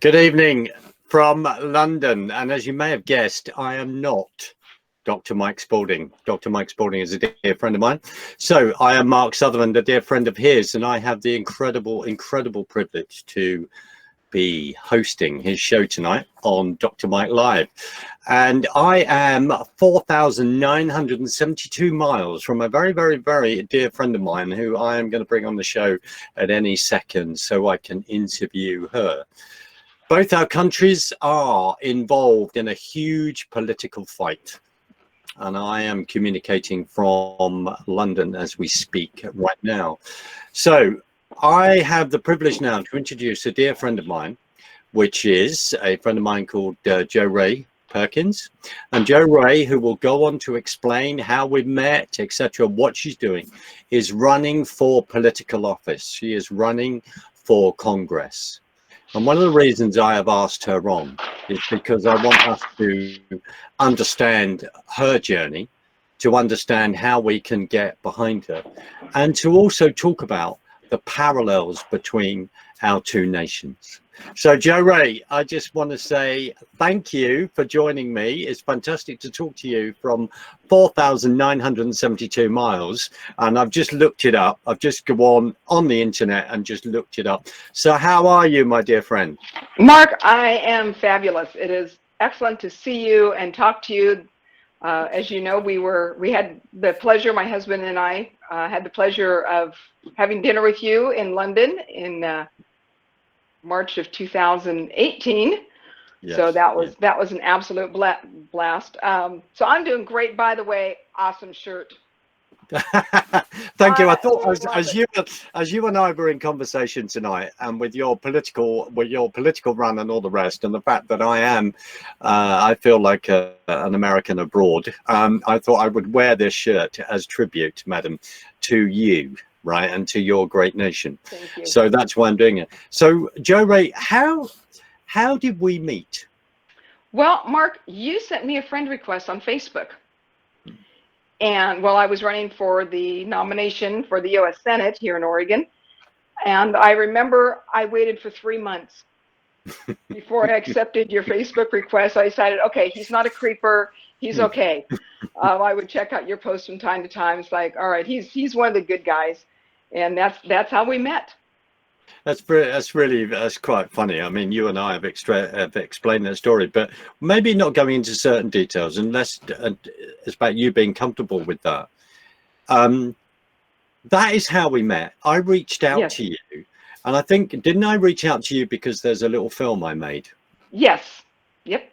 Good evening from London. And as you may have guessed, I am not Dr. Mike Spalding. Dr. Mike Spalding is a dear friend of mine. So I am Mark Sutherland, a dear friend of his, and I have the incredible privilege to be hosting his show tonight on Dr. Mike Live. And I am 4,972 miles from a very dear friend of mine who I am going to bring on the show at any second so I can interview her. Both our countries are involved in a huge political fight, and I am communicating from London as we speak right now. So I have the privilege now to introduce a dear friend of mine, which is a friend of mine called Jo Rae Perkins. And Jo Rae, who will go on to explain how we met, etc., what she's doing, is running for political office. She is running for Congress. And one of the reasons I have asked her on is because I want us to understand her journey, to understand how we can get behind her, and to also talk about the parallels between our two nations. So Jo Rae, I just want to say thank you for joining me. It's fantastic to talk to you from 4,972 miles. And I've just looked it up. I've just gone on the internet and just looked it up. So how are you, my dear friend? Mark, I am fabulous. It is excellent to see you and talk to you. As you know, we had the pleasure, my husband and I had the pleasure of having dinner with you in London in March of 2018. Yes, so that was an absolute blast. So I'm doing great, by the way. Awesome shirt. Thank you. I thought as you and I were in conversation tonight, and with your political run and all the rest, and the fact that I feel like an American abroad, I thought I would wear this shirt as tribute, madam, to you. Right, and to your great nation. Thank you. So that's why I'm doing it. So Jo Rae, how did we meet? Well, Mark, you sent me a friend request on Facebook. And I was running for the nomination for the U.S. Senate here in Oregon. And I remember I waited for 3 months before I accepted your Facebook request. I decided, okay, he's not a creeper. He's okay. I would check out your posts from time to time. It's like, all right, he's one of the good guys. And that's how we met. That's quite funny. I mean, you and I have explained that story, but maybe not going into certain details unless it's about you being comfortable with that. That is how we met. I reached out to you, and I think, didn't I reach out to you because there's a little film I made? Yes. Yep.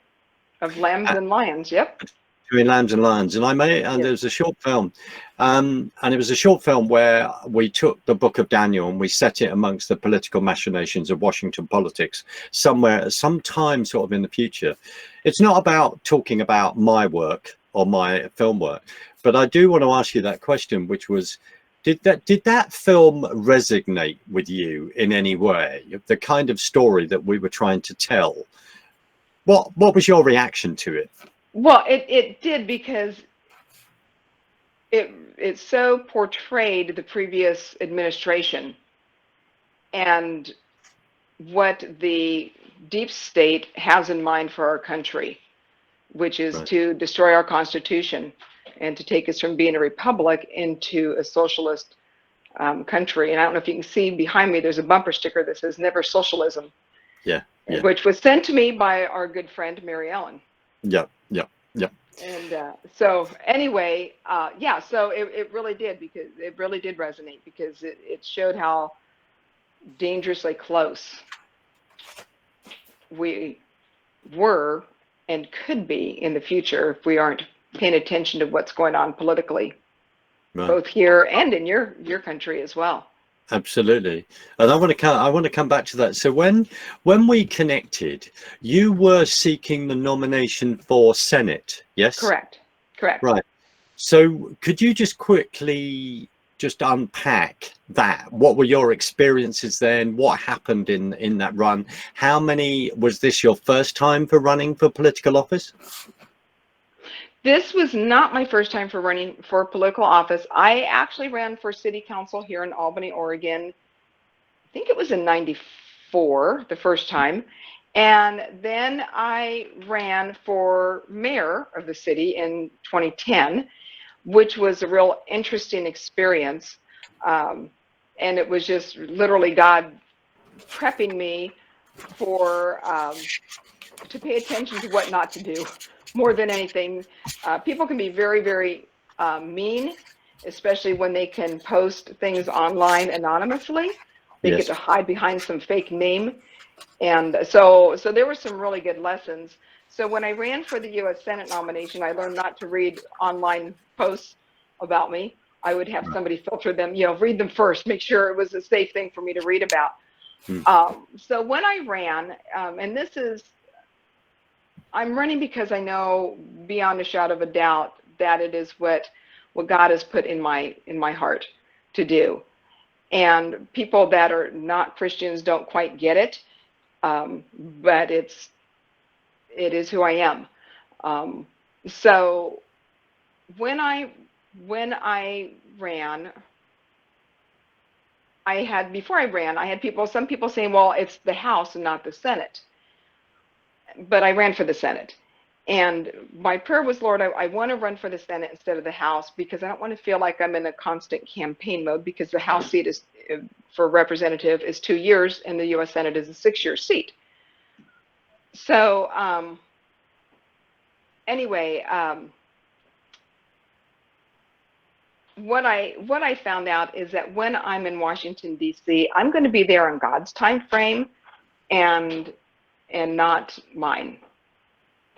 Of Lambs and Lions. Yep. Doing Lambs and Lions, and I made, and there was a short film, and it was a short film where we took the book of Daniel and we set it amongst the political machinations of Washington politics sometime sort of in the future. It's not about talking about my work or my film work, but I do want to ask you that question, which was, did that film resonate with you in any way? The kind of story that we were trying to tell. What was your reaction to it? Well, it did, because it so portrayed the previous administration and what the deep state has in mind for our country, which is to destroy our Constitution and to take us from being a republic into a socialist country. And I don't know if you can see behind me, there's a bumper sticker that says "Never Socialism," which was sent to me by our good friend Mary Ellen. Yep. And so anyway, so it really did, because it really did resonate, because it showed how dangerously close we were and could be in the future if we aren't paying attention to what's going on politically, both here and in your country as well. Absolutely. And I want to come back to that. So when we connected, you were seeking the nomination for Senate, yes? Correct. Right. So could you just quickly just unpack that? What were your experiences then? What happened in that run? Was this your first time for running for political office? This was not my first time for running for political office. I actually ran for city council here in Albany, Oregon. I think it was in '94, the first time. And then I ran for mayor of the city in 2010, which was a real interesting experience. And it was just literally God prepping me for to pay attention to what not to do more than anything. People can be very, very mean, especially when they can post things online anonymously. They get Yes. to hide behind some fake name. And so there were some really good lessons. So when I ran for the US Senate nomination, I learned not to read online posts about me. I would have Right. somebody filter them, read them first, make sure it was a safe thing for me to read about. Mm. So when I ran, and I'm running because I know beyond a shadow of a doubt that it is what God has put in my heart to do. And people that are not Christians don't quite get it, but it is who I am. So when I ran, before I ran, I had some people saying, well, it's the House and not the Senate. But I ran for the Senate. And my prayer was, Lord, I want to run for the Senate instead of the House, because I don't want to feel like I'm in a constant campaign mode, because the House seat is for representative is 2 years and the US Senate is a 6-year seat. So anyway, what I found out is that when I'm in Washington, D.C., I'm going to be there on God's time frame and not mine.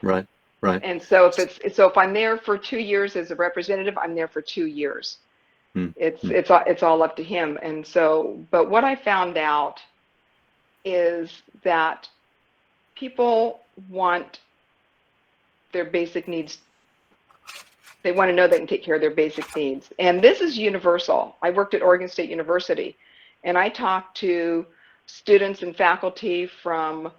Right. Right. And so if I'm there for 2 years as a representative, I'm there for 2 years. Mm. It's all up to him. And so, but what I found out is that people want their basic needs. They want to know they can take care of their basic needs. And this is universal. I worked at Oregon State University, and I talked to students and faculty from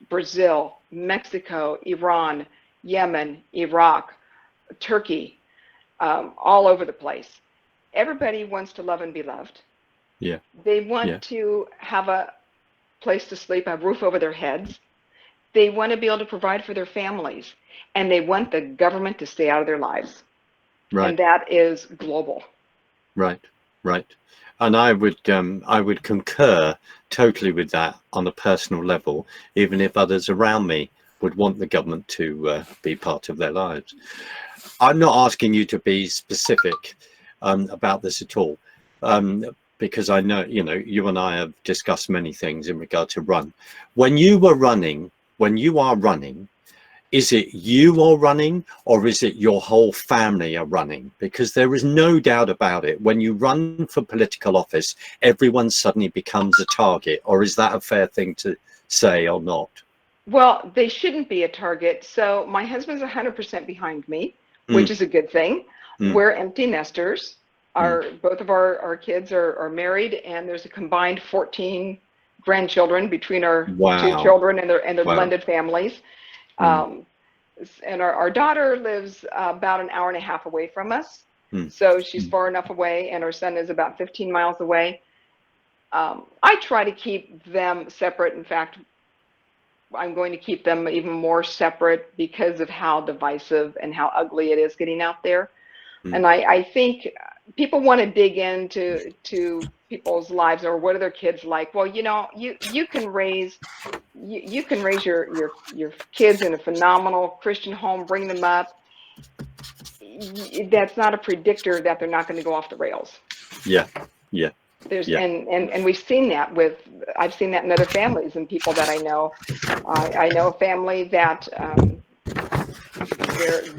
Brazil, Mexico, Iran, Yemen, Iraq, Turkey, all over the place. Everybody wants to love and be loved. Yeah. They want Yeah. to have a place to sleep, a roof over their heads. They want to be able to provide for their families, and they want the government to stay out of their lives. Right. And that is global. Right. Right. And I would concur totally with that on a personal level, even if others around me would want the government to be part of their lives. I'm not asking you to be specific about this at all, because I know, you and I have discussed many things in regard to run. When you are running, is it you are running, or is it your whole family are running? Because there is no doubt about it. When you run for political office, everyone suddenly becomes a target. Or is that a fair thing to say or not? Well, they shouldn't be a target. So my husband's 100% behind me, which is a good thing. We're empty nesters. Both of our kids are married, and there's a combined 14 grandchildren between our 2 Wow. children and their Wow. blended families. And our daughter lives about an hour and a half away from us. So she's far enough away, and our son is about 15 miles away. I try to keep them separate. In fact, I'm going to keep them even more separate because of how divisive and how ugly it is getting out there. And I think people want to dig into people's lives, or what are their kids like. Well, you can raise your kids in a phenomenal Christian home, bring them up. That's not a predictor that they're not going to go off the rails. Yeah. Yeah. And we've seen that I've seen that in other families and people that I know. I know a family that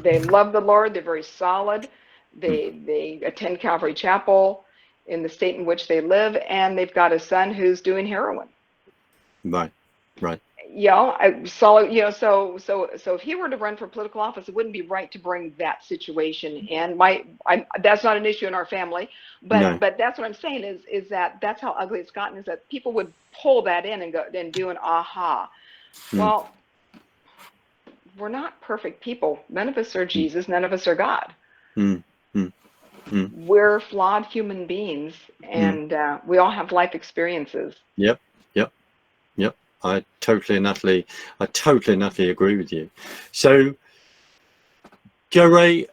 they love the Lord. They're very solid. They attend Calvary Chapel in the state in which they live, and they've got a son who's doing heroin. Right. So if he were to run for political office, it wouldn't be right to bring that situation in. That's not an issue in our family, but that's what I'm saying is that that's how ugly it's gotten, is that people would pull that in and go and do an aha. Well, we're not perfect people. None of us are Jesus. None of us are God. We're flawed human beings, and we all have life experiences. Yep. I totally and utterly agree with you. So, Joe Ray,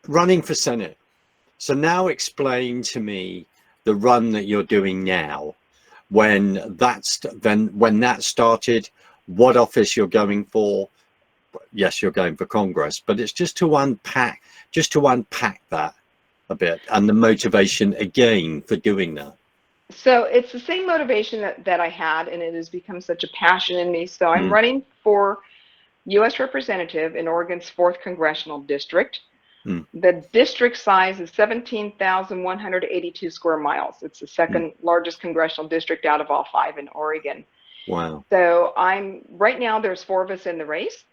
running for Senate. So now explain to me the run that you're doing now, when that started, what office you're going for. Yes, you're going for Congress, but it's just to unpack that a bit, and the motivation again for doing that. So it's the same motivation that I had, and it has become such a passion in me. So I'm running for U.S. Representative in Oregon's 4th Congressional District. The district size is 17,182 square miles. It's the second largest congressional district out of all 5 in Oregon. Wow. So right now there's 4 of us in the race.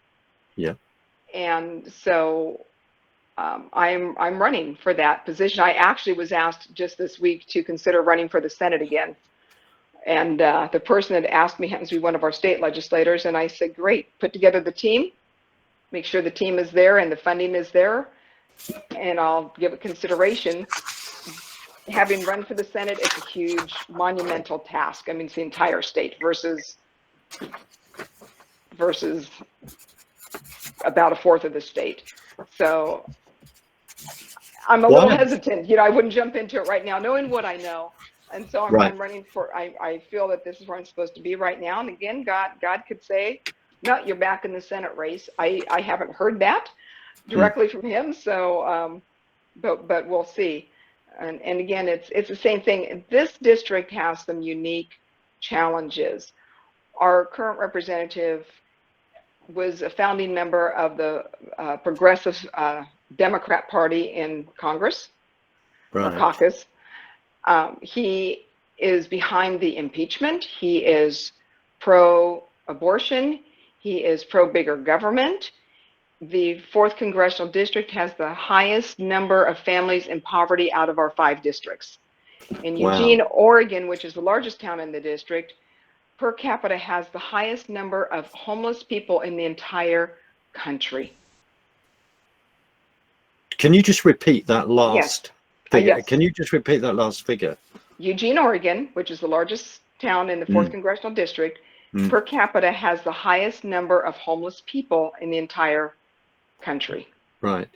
Yeah. And so I'm running for that position. I actually was asked just this week to consider running for the Senate again. And the person that asked me happens to be one of our state legislators. And I said, great, put together the team, make sure the team is there and the funding is there, and I'll give it consideration. Having run for the Senate, it's a huge, monumental task. I mean, it's the entire state versus about a fourth of the state. So I'm a little hesitant. You know, I wouldn't jump into it right now, knowing what I know. And so I'm running for, I feel that this is where I'm supposed to be right now. And again, God could say, no, you're back in the Senate race. I haven't heard that directly from him. So, but we'll see. And again, it's the same thing. This district has some unique challenges. Our current representative was a founding member of the Progressive Democrat Party in Congress, or caucus. He is behind the impeachment. He is pro-abortion. He is pro-bigger government. The 4th Congressional District has the highest number of families in poverty out of our 5 districts. In Eugene, Oregon, which is the largest town in the district, per capita has the highest number of homeless people in the entire country. Can you just repeat that last figure? Yes. Can you just repeat that last figure? Eugene, Oregon, which is the largest town in the 4th Congressional District, per capita has the highest number of homeless people in the entire country. Right.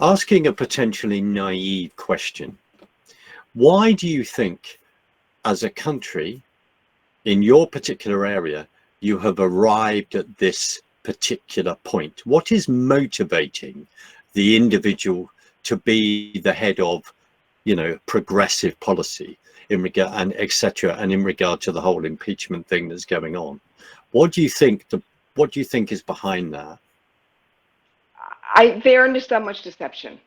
Asking a potentially naive question, why do you think, as a country, in your particular area, you have arrived at this particular point? What is motivating the individual to be the head of, you know, progressive policy in regard, and etc., and in regard to the whole impeachment thing that's going on? What do you think is behind that? They're into so much deception.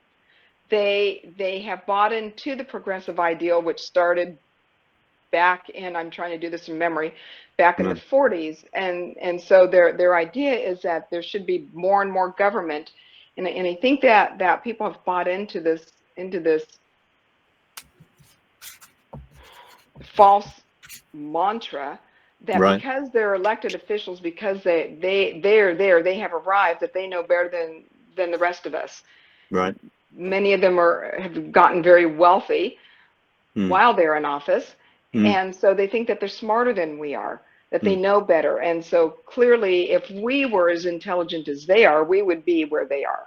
They have bought into the progressive ideal, which started back in, I'm trying to do this from memory, back in the 40s. And so their idea is that there should be more and more government. And I think that people have bought into this false mantra that because they're elected officials, because they're there, they have arrived, that they know better than the rest of us. Right. Many of them have gotten very wealthy while they're in office. And so they think that they're smarter than we are, that they know better. And so clearly, if we were as intelligent as they are, we would be where they are.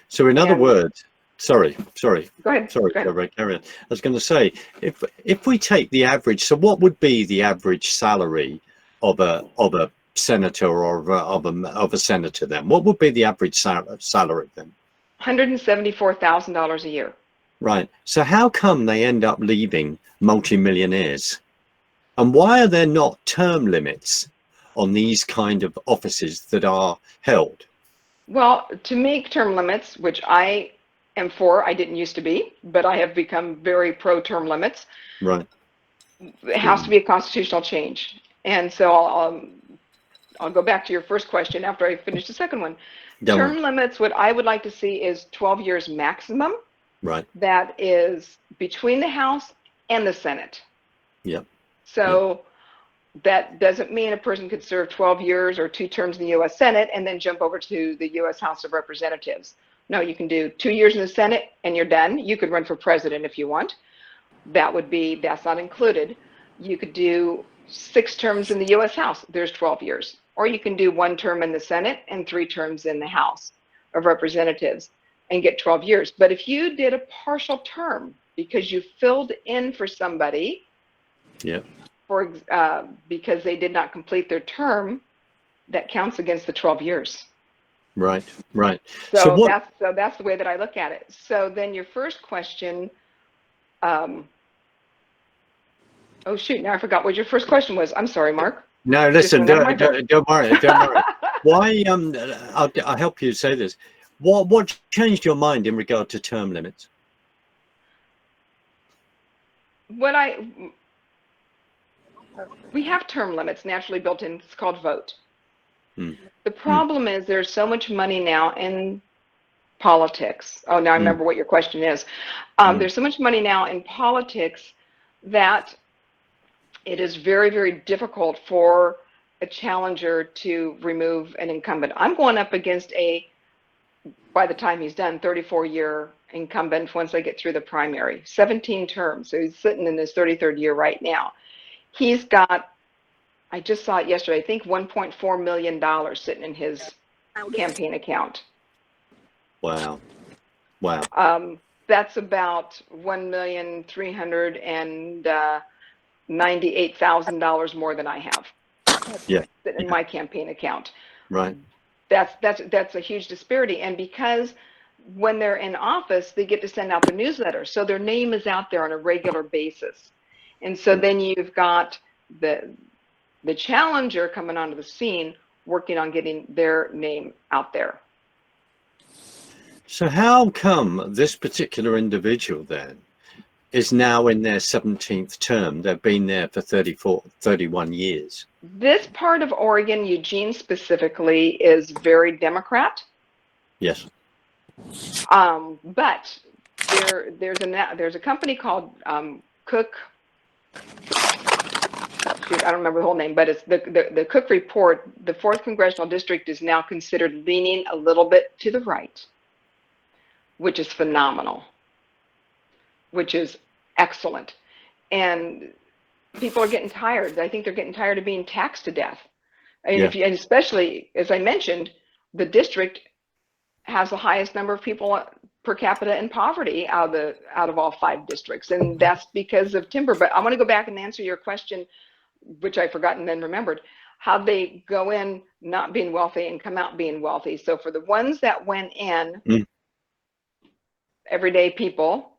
So in other words, sorry. Go ahead. Sorry, carry on. I was going to say, if we take the average, so what would be the average salary of a senator or of a senator then? What would be the average salary then? $174,000 a year. Right. So how come they end up leaving multimillionaires? And why are there not term limits on these kind of offices that are held? Well, to make term limits, which I am for, I didn't used to be, but I have become very pro term limits. Right. It has to be a constitutional change. And so I'll go back to your first question after I finish the second one. Term limits, what I would like to see is 12 years maximum. Right. That is between the House and the Senate. Yep. So that doesn't mean a person could serve 12 years or 2 terms in the U.S. Senate and then jump over to the U.S. House of Representatives. No, you can do 2 years in the Senate and you're done. You could run for president if you want. That's not included. You could do 6 terms in the US House, there's 12 years. Or you can do 1 term in the Senate and 3 terms in the House of Representatives and get 12 years. But if you did a partial term because you filled in for somebody, Yeah. because they did not complete their term, that counts against the 12 years. Right. Right. So what? that's the way that I look at it. So then your first question, oh shoot, now I forgot what your first question was. I'm sorry, Mark. No, listen, don't worry, don't worry. Why? I'll help you say this. What changed your mind in regard to term limits? We have term limits naturally built in. It's called vote. Hmm. The problem is there's so much money now in politics. Oh, now I remember what your question is. There's so much money now in politics that it is very, very difficult for a challenger to remove an incumbent. I'm going up against by the time he's done, 34-year incumbent once I get through the primary, 17 terms. So he's sitting in his 33rd year right now. He's got, I just saw it yesterday, I think $1.4 million sitting in his campaign account. Wow. Wow. That's about $1,398,000 more than I have. Yeah. In my campaign account. Right. That's a huge disparity. And because when they're in office, they get to send out the newsletter. So their name is out there on a regular basis. And so then you've got the challenger coming onto the scene, working on getting their name out there. So how come this particular individual then is now in their 17th term? They've been there for 31 years. This part of Oregon, Eugene specifically, is very Democrat. Yes. But there's a company called Cook. Shoot, I don't remember the whole name, but it's the Cook Report. The 4th Congressional District is now considered leaning a little bit to the right, which is phenomenal, which is excellent. And people are getting tired. I think they're getting tired of being taxed to death. I mean, and especially, as I mentioned, the district has the highest number of people per capita in poverty out of all 5 districts, and that's because of timber. But I want to go back and answer your question, which I forgot and then remembered, how they go in not being wealthy and come out being wealthy. So for the ones that went in, everyday people,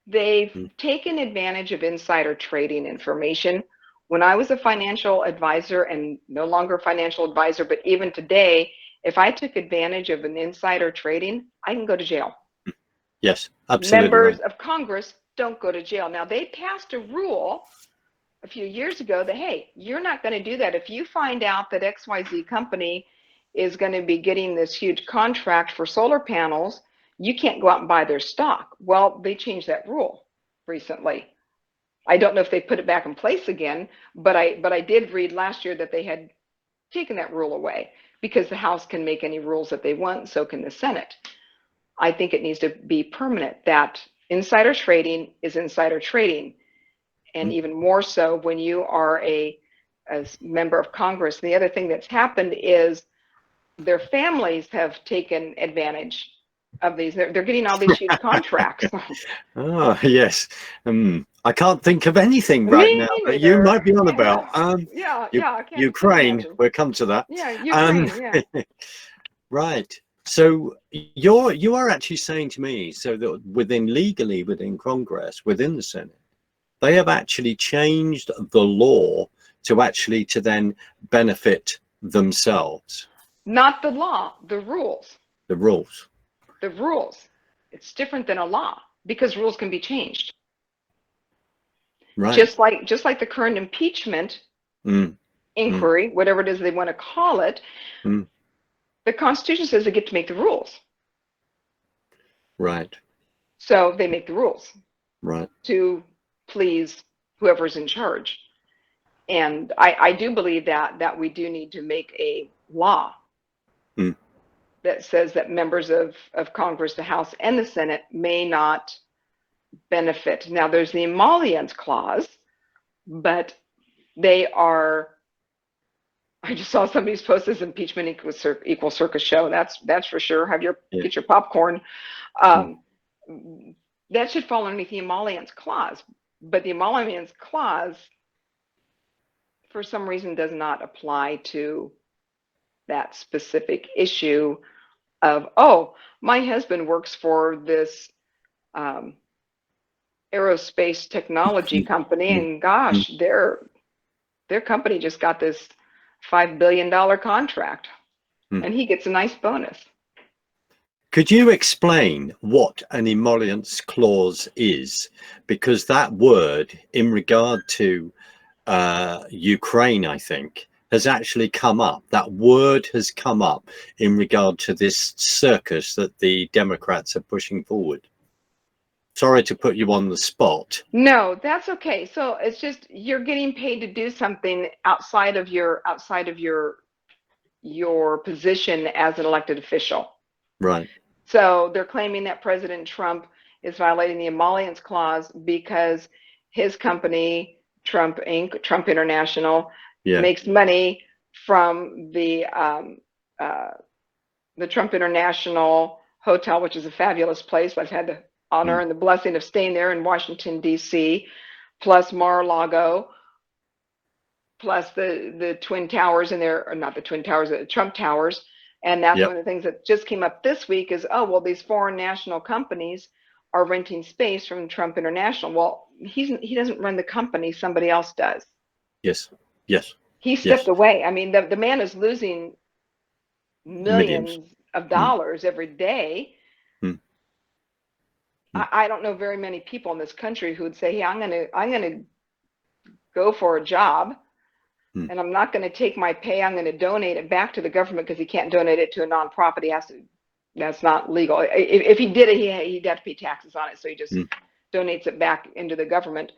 they've taken advantage of insider trading information. When I was a financial advisor, and no longer a financial advisor, but even today, if I took advantage of an insider trading, I can go to jail. Yes, absolutely. Members of Congress don't go to jail. Now, they passed a rule a few years ago that, hey, you're not going to do that. If you find out that XYZ company is going to be getting this huge contract for solar panels, you can't go out and buy their stock. Well, they changed that rule recently. I don't know if they put it back in place again, but I did read last year that they had taken that rule away, because the House can make any rules that they want, so can the Senate. I think it needs to be permanent, that insider trading is insider trading. And even more so when you are a member of Congress. The other thing that's happened is their families have taken advantage of these. They're getting all these huge contracts. Oh, yes. I can't think of anything right now that you might be on about. Ukraine, we'll come to that. Yeah, Ukraine, yeah. Right. So you are actually saying to me, so that legally within Congress, within the Senate, they have actually changed the law to then benefit themselves. Not the law, the rules. The rules. The rules. It's different than a law, because rules can be changed. Right. Just like the current impeachment inquiry, whatever it is they want to call it, the Constitution says they get to make the rules. Right. So they make the rules. Right. To please whoever's in charge. And I do believe that we do need to make a law that says that members of Congress, the House and the Senate, may not benefit. Now, there's the emollients clause, but They are. I just saw somebody's post this impeachment equals circus show. That's for sure. Yeah. Get your popcorn. That should fall underneath the emollients clause, but the emollients clause, for some reason, does not apply to that specific issue of, oh, my husband works for this aerospace technology company, and gosh, their company just got this $5 billion contract, and he gets a nice bonus. Could you explain what an emollients clause is? Because that word, in regard to Ukraine, I think, has actually come up. That word has come up in regard to this circus that the Democrats are pushing forward. Sorry to put you on the spot. No, that's okay. So it's just you're getting paid to do something outside of your position as an elected official. Right. So they're claiming that President Trump is violating the emollients clause because his company, Trump Inc., Trump International, makes money from the Trump International Hotel, which is a fabulous place. I've had the honor and the blessing of staying there in Washington, D.C., plus Mar-a-Lago, plus the Twin Towers in there, or not the Twin Towers, the Trump Towers. And that's one of the things that just came up this week is, oh, well, these foreign national companies are renting space from Trump International. Well, he doesn't run the company, somebody else does. Yes. Yes. He stepped away. I mean, the man is losing millions of dollars every day. I don't know very many people in this country who would say, hey, I'm gonna go for a job, and I'm not going to take my pay. I'm going to donate it back to the government, because he can't donate it to a nonprofit. He has to. That's not legal. If he did it, he'd have to pay taxes on it. So he just donates it back into the government.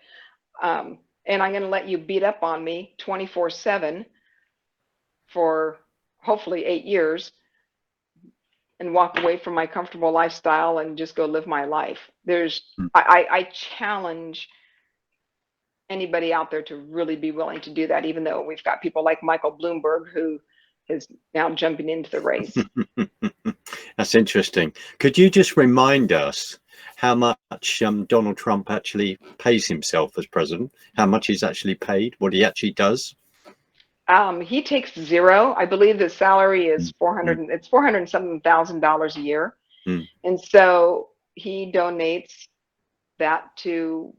And I'm going to let you beat up on me 24/7 for hopefully 8 years, and walk away from my comfortable lifestyle and just go live my life. I challenge anybody out there to really be willing to do that, even though we've got people like Michael Bloomberg, who is now jumping into the race. That's interesting. Could you just remind us how much Donald Trump actually pays himself as president? How much he's actually paid? What he actually does? He takes zero. I believe the salary is it's $407,000 a year, and so he donates that to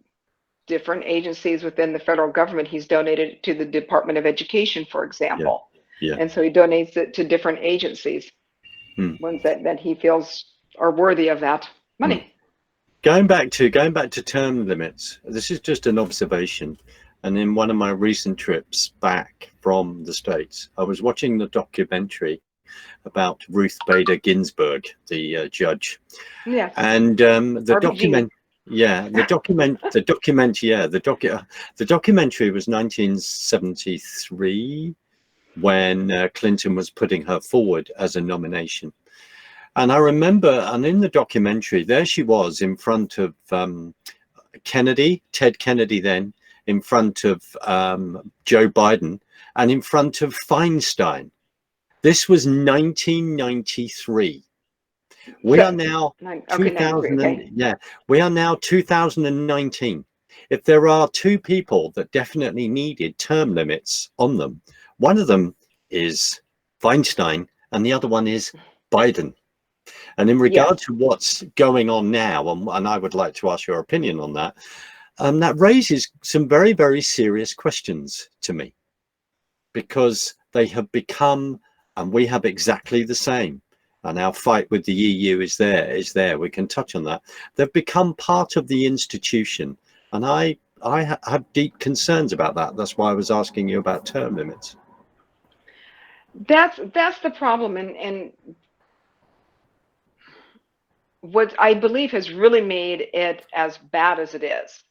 different agencies within the federal government. He's donated it to the Department of Education, for example, and so he donates it to different agencies, ones that he feels are worthy of that money. Going back to term limits, this is just an observation. And in one of my recent trips back from the States, I was watching the documentary about Ruth Bader Ginsburg, the judge. Yes. And the documentary was 1973, when Clinton was putting her forward as a nomination. And I remember, and in the documentary, there she was in front of Ted Kennedy then, in front of Joe Biden, and in front of Feinstein. This was 1993. We are now 2019. If there are two people that definitely needed term limits on them, one of them is Feinstein and the other one is Biden. And in regard to what's going on now, and I would like to ask your opinion on that, that raises some very, very serious questions to me, because they have become, and we have exactly the same, and our fight with the EU is there. We can touch on that. They've become part of the institution, and I have deep concerns about that. That's why I was asking you about term limits. That's the problem, and what I believe has really made it as bad as it is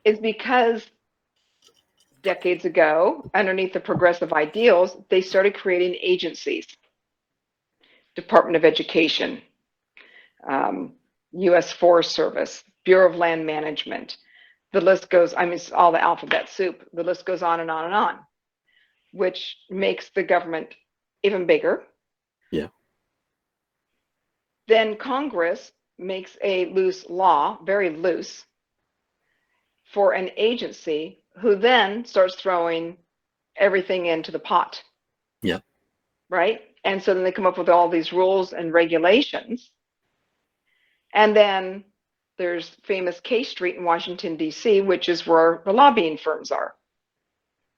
is because decades ago, underneath the progressive ideals, they started creating agencies. Department of Education, U.S. Forest Service, Bureau of Land Management. the list goes, I mean, it's all the alphabet soup. The list goes on and on and on, which makes the government even bigger. Yeah. Then Congress makes a loose law, very loose, for an agency who then starts throwing everything into the pot. Yeah. Right? And so then they come up with all these rules and regulations. And then there's famous K Street in Washington, D.C., which is where the lobbying firms are.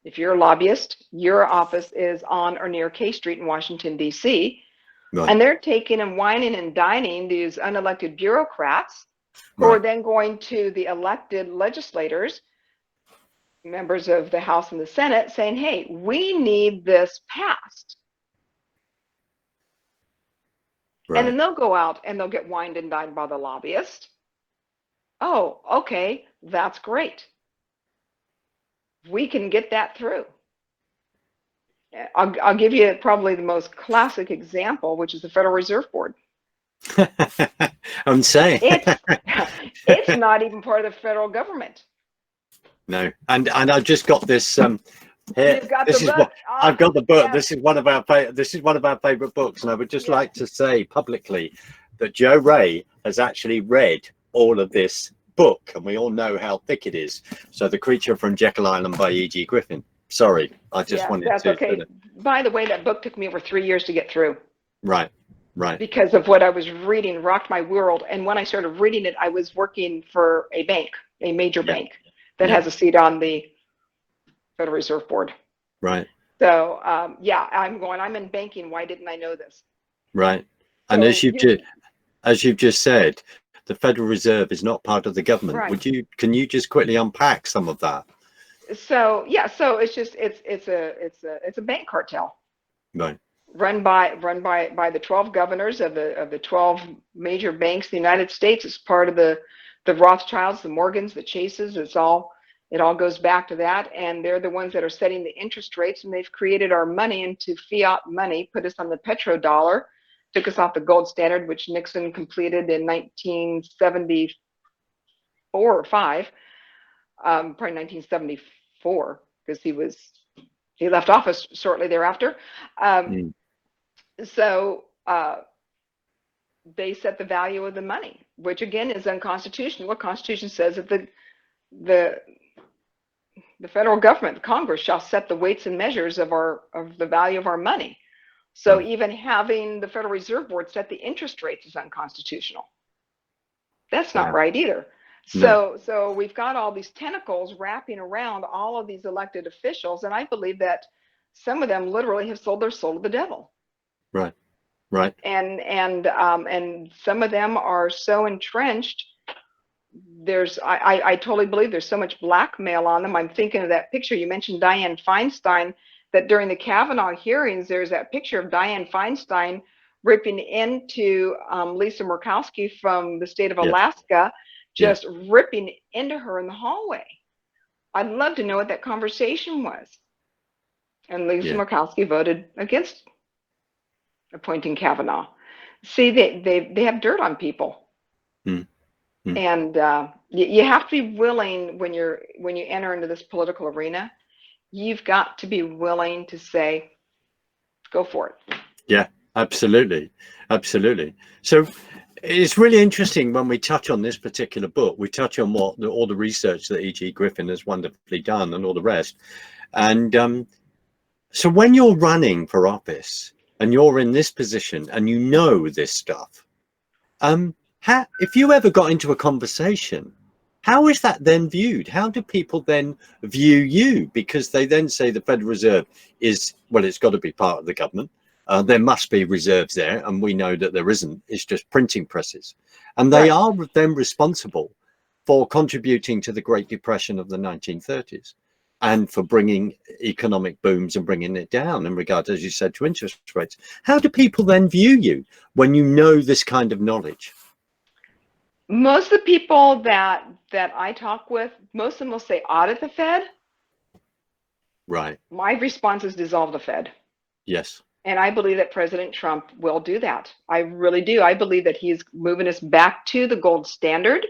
If you're a lobbyist, your office is on or near K Street in Washington, D.C., Right. and they're taking and whining and dining these unelected bureaucrats who Right. are then going to the elected legislators, members of the House and the Senate, saying, hey, we need this passed. Right. And then they'll go out and they'll get wined and dined by the lobbyist. Oh, okay, that's great. We can get that through. I'll give you probably the most classic example, which is the Federal Reserve Board. I'm saying it's not even part of the federal government. No, and I've just got this here. You've got This the is book. what I've got the book. Yes. This is one of our favorite books, and I would just Yeah. like to say publicly that Joe Ray has actually read all of this book, and we all know how thick it is. So, The Creature from Jekyll Island by E.G. Griffin. Sorry, I just wanted that's to. okay. By the way, that book took me over 3 years to get through. Right. Because of what I was reading, rocked my world. And when I started reading it, I was working for a bank, a major bank that has a seat on the Federal Reserve Board. Right. So I'm in banking. Why didn't I know this? Right. And So as you've just said, the Federal Reserve is not part of the government. Right. Can you just quickly unpack some of that? So it's just it's a bank cartel. Right. Run by the 12 governors of the 12 major banks in the United States. It's part of the Rothschilds, the Morgans, the Chases. It all goes back to that, and they're the ones that are setting the interest rates, and they've created our money into fiat money, put us on the petrodollar, took us off the gold standard, which Nixon completed in 1974 or 5, probably 1974, because he left office shortly thereafter. So they set the value of the money, which again is unconstitutional. What Constitution says that the federal government, the Congress, shall set the weights and measures of the value of our money. So even having the Federal Reserve Board set the interest rates is unconstitutional. That's not right either. No. So we've got all these tentacles wrapping around all of these elected officials, and I believe that some of them literally have sold their soul to the devil. Right. And some of them are so entrenched. I totally believe there's so much blackmail on them. I'm thinking of that picture you mentioned, Dianne Feinstein, that during the Kavanaugh hearings, there's that picture of Dianne Feinstein ripping into Lisa Murkowski from the state of Alaska, just ripping into her in the hallway. I'd love to know what that conversation was. And Lisa Murkowski voted against appointing Kavanaugh. See, they have dirt on people. And you have to be willing when you enter into this political arena. You've got to be willing to say, go for it. Yeah, absolutely. So it's really interesting when we touch on this particular book. We touch on all the research that E.G. Griffin has wonderfully done and all the rest. And so when you're running for office and you're in this position and you know this stuff, if you ever got into a conversation, how is that then viewed? How do people then view you? Because they then say the Federal Reserve it's got to be part of the government. There must be reserves there, and we know that there isn't. It's just printing presses. And they are then responsible for contributing to the Great Depression of the 1930s and for bringing economic booms and bringing it down in regard, as you said, to interest rates. How do people then view you when you know this kind of knowledge? Most of the people that I talk with, most of them will say audit the Fed. Right. My response is dissolve the Fed. Yes. And I believe that President Trump will do that. I really do. I believe that he's moving us back to the gold standard.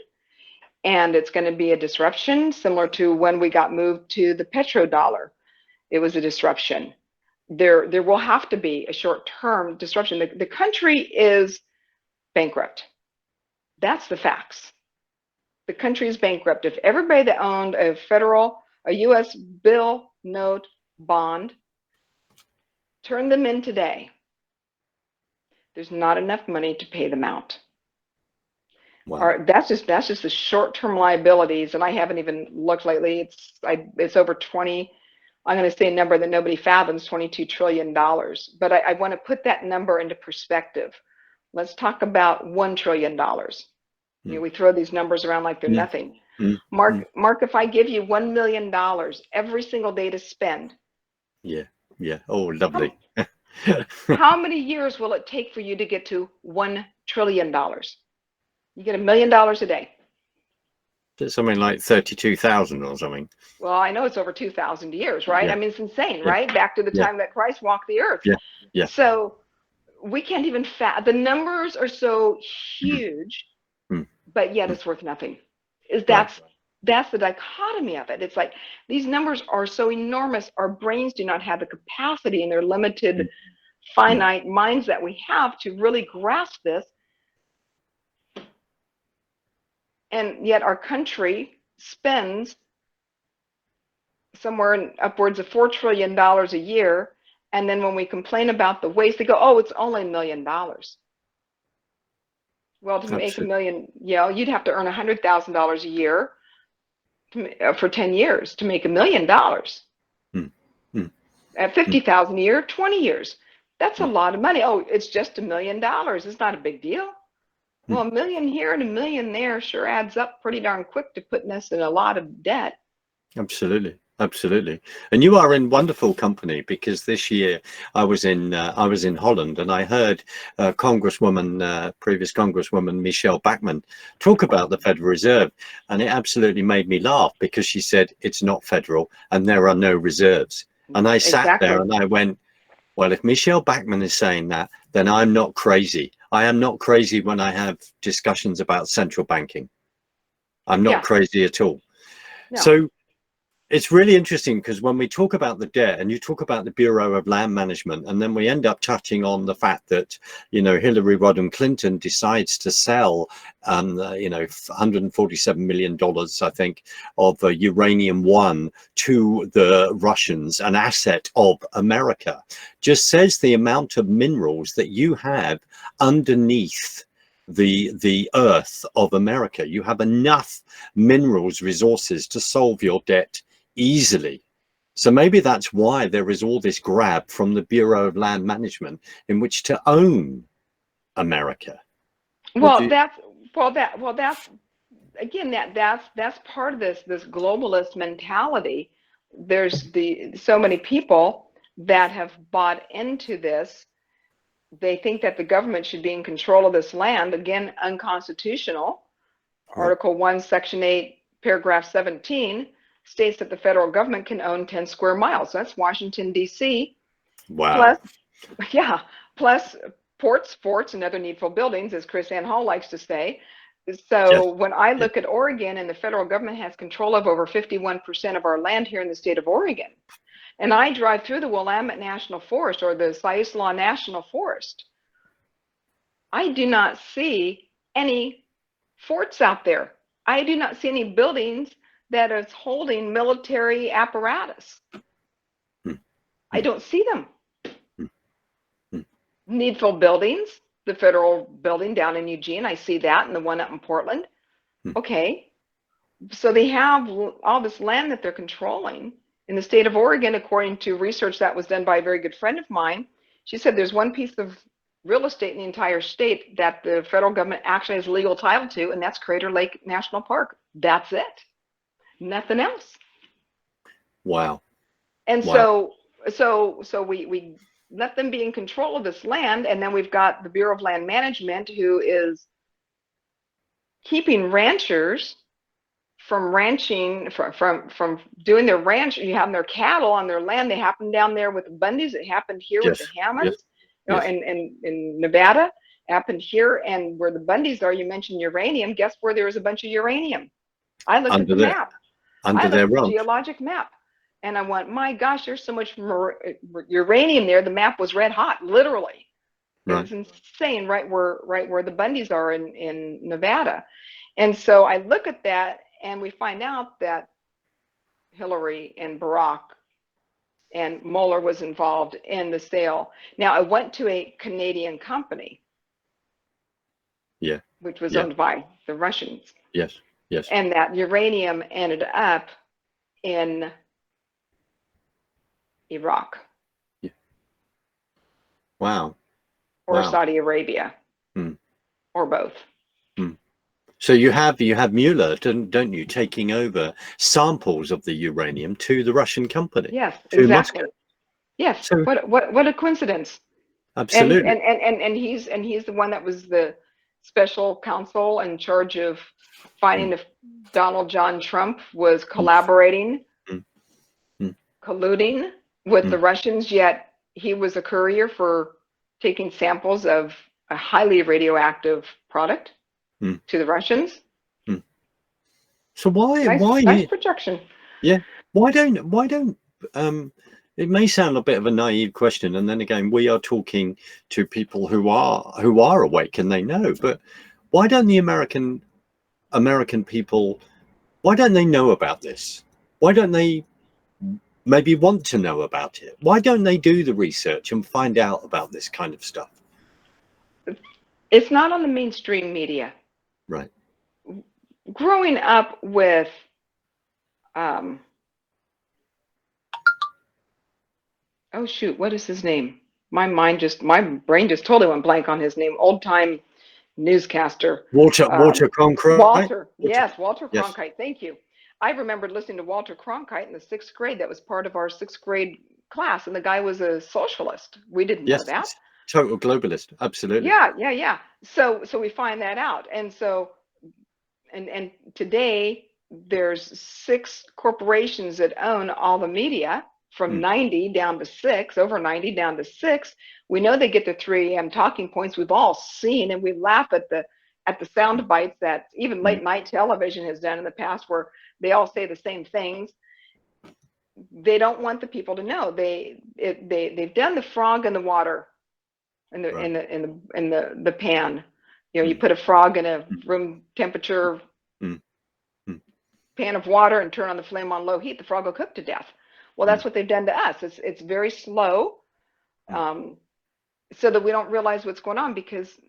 And it's going to be a disruption similar to when we got moved to the petrodollar. It was a disruption. There will have to be a short-term disruption. The country is bankrupt. That's the facts. The country is bankrupt. If everybody that owned a U.S. bill, note, bond, turn them in today, there's not enough money to pay them out. Wow. That's just the short-term liabilities, and I haven't even looked lately. It's over 20. I'm going to say a number that nobody fathoms, $22 trillion. But I want to put that number into perspective. Let's talk about $1 trillion. You know, we throw these numbers around like they're nothing. Mark, if I give you $1 million every single day to spend. Yeah. Oh, lovely. How many years will it take for you to get to $1 trillion? You get $1 million a day. It's something like 32,000 or something. Well, I know it's over 2,000 years, right? Yeah. I mean, it's insane, right? Back to the time that Christ walked the earth. Yeah. So we can't even the numbers are so huge, but yet it's worth nothing. That's the dichotomy of it. It's like these numbers are so enormous. Our brains do not have the capacity in their limited, finite minds that we have to really grasp this. And yet our country spends somewhere upwards of $4 trillion a year. And then when we complain about the waste, they go, oh, it's only $1 million. Well, to make $1 million, you'd have to earn $100,000 a year for 10 years to make $1 million. At $50,000 a year, 20 years. That's a lot of money. Oh, it's just $1 million. It's not a big deal. Well, $1 million here and $1 million there sure adds up pretty darn quick to putting us in a lot of debt. Absolutely. And you are in wonderful company, because this year I was in Holland, and I heard previous Congresswoman Michelle Bachmann talk about the Federal Reserve, and it absolutely made me laugh, because she said it's not federal and there are no reserves. And I sat there and I went, well, if Michelle Bachmann is saying that, then I'm not crazy. I am not crazy when I have discussions about central banking. I'm not crazy at all. No. So it's really interesting, because when we talk about the debt, and you talk about the Bureau of Land Management, and then we end up touching on the fact that, Hillary Rodham Clinton decides to sell, $147 million, I think, of uranium one to the Russians, an asset of America, just says the amount of minerals that you have underneath the earth of America. You have enough minerals resources to solve your debt easily. So maybe that's why there is all this grab from the Bureau of Land Management in which to own America. That's part of this globalist mentality. There's so many people that have bought into this. They think that the government should be in control of this land. Again, unconstitutional. Article 1, Section 8, paragraph 17 states that the federal government can own 10 square miles. So that's Washington, D.C. Wow. Plus ports, forts, and other needful buildings, as Chris Ann Hall likes to say. So when I look at Oregon, and the federal government has control of over 51% of our land here in the state of Oregon, and I drive through the Willamette National Forest or the Siuslaw National Forest, I do not see any forts out there. I do not see any buildings that is holding military apparatus. I don't see them. Needful buildings, the federal building down in Eugene, I see that, and the one up in Portland. Okay, so they have all this land that they're controlling. In the state of Oregon, according to research that was done by a very good friend of mine, she said there's one piece of real estate in the entire state that the federal government actually has legal title to, and that's Crater Lake National Park. That's it. Nothing else. Wow. And so we let them be in control of this land, and then we've got the Bureau of Land Management, who is keeping ranchers from ranching, from doing their ranch. You have their cattle on their land. They happened down there with the Bundys. It happened here with the Hammonds, in Nevada. Happened here, and where the Bundys are. You mentioned uranium. Guess where there was a bunch of uranium? I looked at under the their map. I under looked their at the rump. geologic map, and I went, my gosh, there's so much uranium there. The map was red hot, literally. It Right. was insane, right where the Bundys are in Nevada. And so I look at that, and we find out that Hillary and Barack and Mueller was involved in the sale. Now, it went to a Canadian company, Yeah. which was Yeah. owned by the Russians, Yes. Yes. and that uranium ended up in Iraq Yeah. Wow. or Wow. Saudi Arabia, Hmm. or both. Hmm. So you have Mueller, don't you, taking over samples of the uranium to the Russian company, Yes, to exactly. Moscow. Yes. So What a coincidence. And absolutely. he's the one that was the special counsel in charge of finding if Donald John Trump was Mm, collaborating, mm, mm, colluding with the mm, Russians, yet he was a courier for taking samples of a highly radioactive product mm, to the Russians. mm. So why Nice projection. yeah, why don't it may sound a bit of a naive question, and then again, we are talking to people who are awake and they know, but why don't the American people, why don't they know about this? Why don't they maybe want to know about it? Why don't they do the research and find out about this kind of stuff? It's not on the mainstream media. Right. Growing up with oh shoot, what is his name? My brain just totally went blank on his name. Old time newscaster. Walter Cronkite. Walter. Yes, Walter Yes. Cronkite. Thank you. I remembered listening to Walter Cronkite in the 6th grade. That was part of our 6th grade class, and the guy was a socialist. We didn't know Yes. that. Total globalist. Absolutely. Yeah. So we find that out, and so and today there's 6 corporations that own all the media, from 90 down to 6, over 90 down to 6. We know they get the 3 a.m. talking points we've all seen, and we laugh at the sound bites that even late night television has done in the past, where they all say the same things. They don't want the people to know. They've done the frog in the water, in the pan. You know, you put a frog in a room temperature pan of water and turn on the flame on low heat, the frog will cook to death. Well, that's what they've done to us. It's very slow, so that we don't realize what's going on, because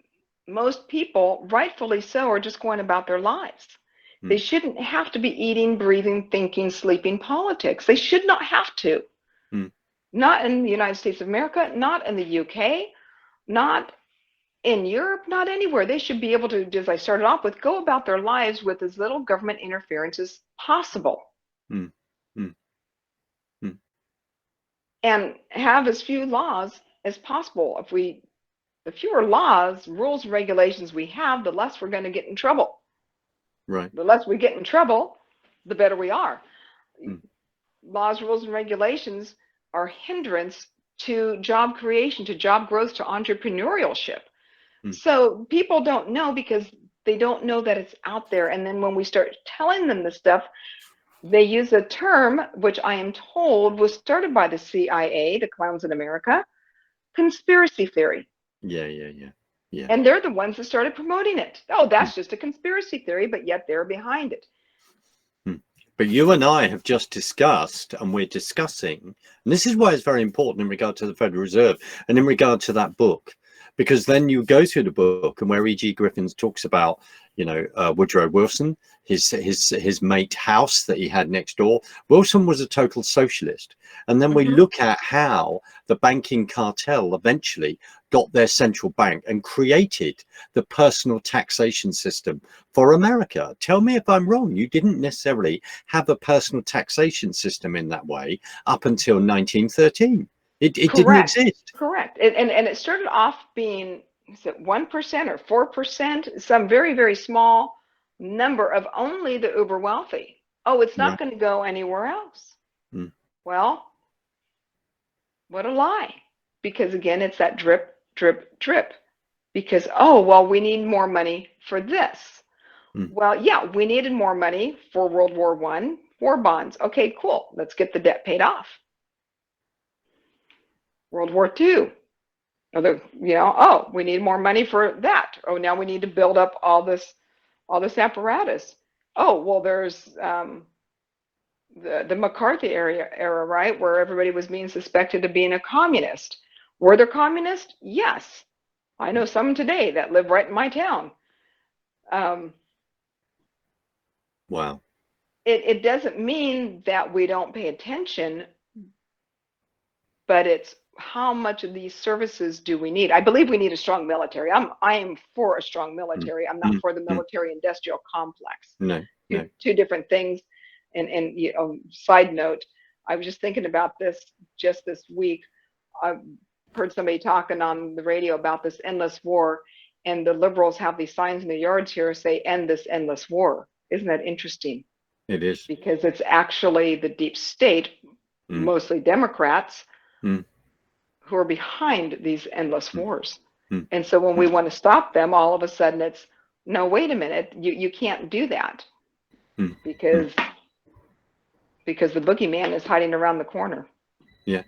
most people, rightfully so, are just going about their lives. They shouldn't have to be eating, breathing, thinking, sleeping politics. They should not have to. Not in the United States of America, not in the UK, not in Europe, not anywhere. They should be able to, as I started off with, go about their lives with as little government interference as possible. And have as few laws as possible. The fewer laws, rules, and regulations we have, the less we're going to get in trouble. Right. The less we get in trouble, the better we are. Laws, rules, and regulations are hindrance to job creation, to job growth, to entrepreneurship. So people don't know, because they don't know that it's out there. And then when we start telling them this stuff, they use a term which I am told was started by the CIA, the clowns in America, conspiracy theory. Yeah. And they're the ones that started promoting it. Oh, that's just a conspiracy theory, but yet they're behind it. But you and I have just discussed, and we're discussing, and this is why it's very important in regard to the Federal Reserve and in regard to that book, because then you go through the book, and where E.G. Griffiths talks about, Woodrow Wilson, his mate House that he had next door. Wilson was a total socialist. And then we look at how the banking cartel eventually got their central bank and created the personal taxation system for America. Tell me if I'm wrong. You didn't necessarily have a personal taxation system in that way up until 1913. It didn't exist. Correct. And it started off being, is it 1% or 4%? Some very, very small number of only the uber wealthy. Oh, it's not going to go anywhere else. Well, what a lie. Because again, it's that drip, drip, drip. Because, oh, well, we need more money for this. Well, yeah, we needed more money for World War One, war bonds. Okay, cool. Let's get the debt paid off. World War Two. We need more money for that. Oh, now we need to build up all this apparatus. Oh, well, there's the McCarthy era, right, where everybody was being suspected of being a communist. Were there communists? Yes. I know some today that live right in my town. Wow. It doesn't mean that we don't pay attention, but it's how much of these services do we need? I believe we need a strong military. I am for a strong military. I'm not for the military industrial complex. No. Two different things. And side note, I was just thinking about this just this week. I've heard somebody talking on the radio about this endless war, and the liberals have these signs in the yards here say, "End this endless war." Isn't that interesting? It is. Because it's actually the deep state, mostly Democrats, who are behind these endless wars. And so when we want to stop them, all of a sudden it's, no, wait a minute, you can't do that because the boogeyman is hiding around the corner. Yeah.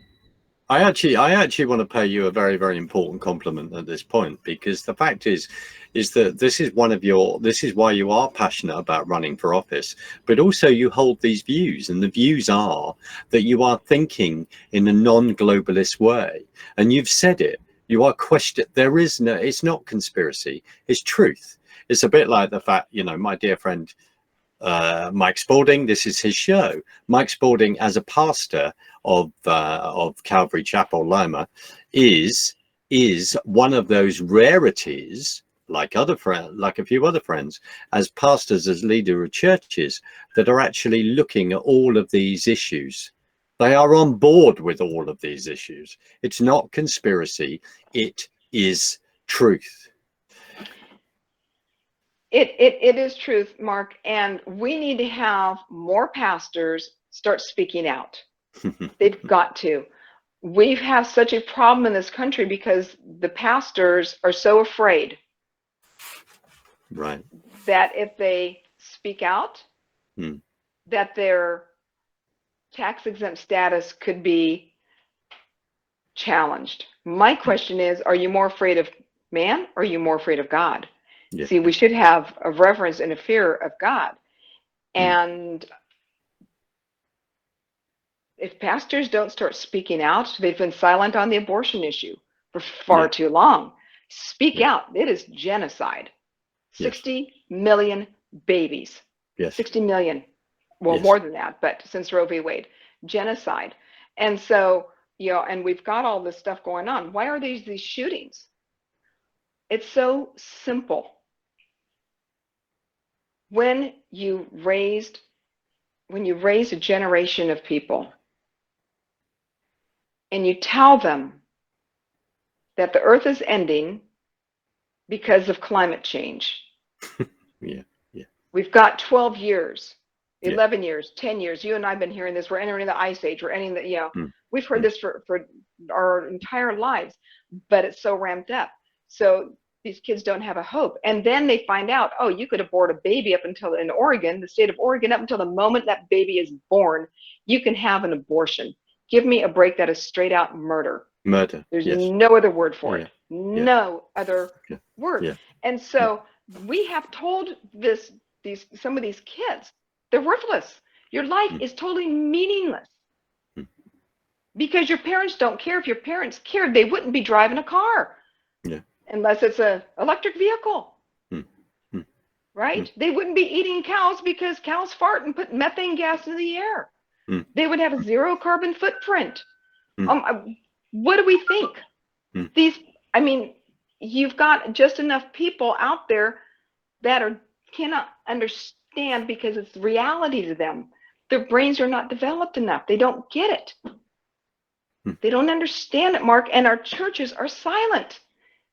I actually want to pay you a very, very important compliment at this point, because the fact is that this is why you are passionate about running for office, but also you hold these views, and the views are that you are thinking in a non-globalist way, and you've said it. You are it's not conspiracy, it's truth. It's a bit like the fact, my dear friend Mike Spalding, this is his show. Mike Spalding, as a pastor of Calvary Chapel, Lima, is one of those rarities, like a few other friends, as pastors, as leader of churches, that are actually looking at all of these issues. They are on board with all of these issues. It's not conspiracy, it is truth. It is truth, Mark, and we need to have more pastors start speaking out. They've got to. We have such a problem in this country because the pastors are so afraid, right, that if they speak out, that their tax exempt status could be challenged. My question is, are you more afraid of man, or are you more afraid of God? Yeah. See, we should have a reverence and a fear of God. And if pastors don't start speaking out, they've been silent on the abortion issue for far too long. Speak out. It is genocide. 60 million babies. 60 million. Well, more than that, but since Roe v. Wade, genocide. And so, and we've got all this stuff going on. Why are these shootings? It's so simple. When you raise a generation of people and you tell them that the earth is ending because of climate change. We've got 12 years, 11 years, 10 years. You and I have been hearing this. We're entering the ice age. We're entering the, we've heard this for our entire lives, but it's so ramped up. So these kids don't have a hope. And then they find out, oh, you could abort a baby up until, in Oregon, the state of Oregon, up until the moment that baby is born, you can have an abortion. Give me a break. That is straight out murder. Murder. There's no other word for it. No other word. And so we have told some of these kids, they're worthless. Your life is totally meaningless. Because your parents don't care. If your parents cared, they wouldn't be driving a car. Unless it's an electric vehicle. Right? They wouldn't be eating cows because cows fart and put methane gas in the air. They would have a zero carbon footprint. What do we think? You've got just enough people out there that cannot understand because it's reality to them. Their brains are not developed enough. They don't get it. They don't understand it, Mark, and our churches are silent.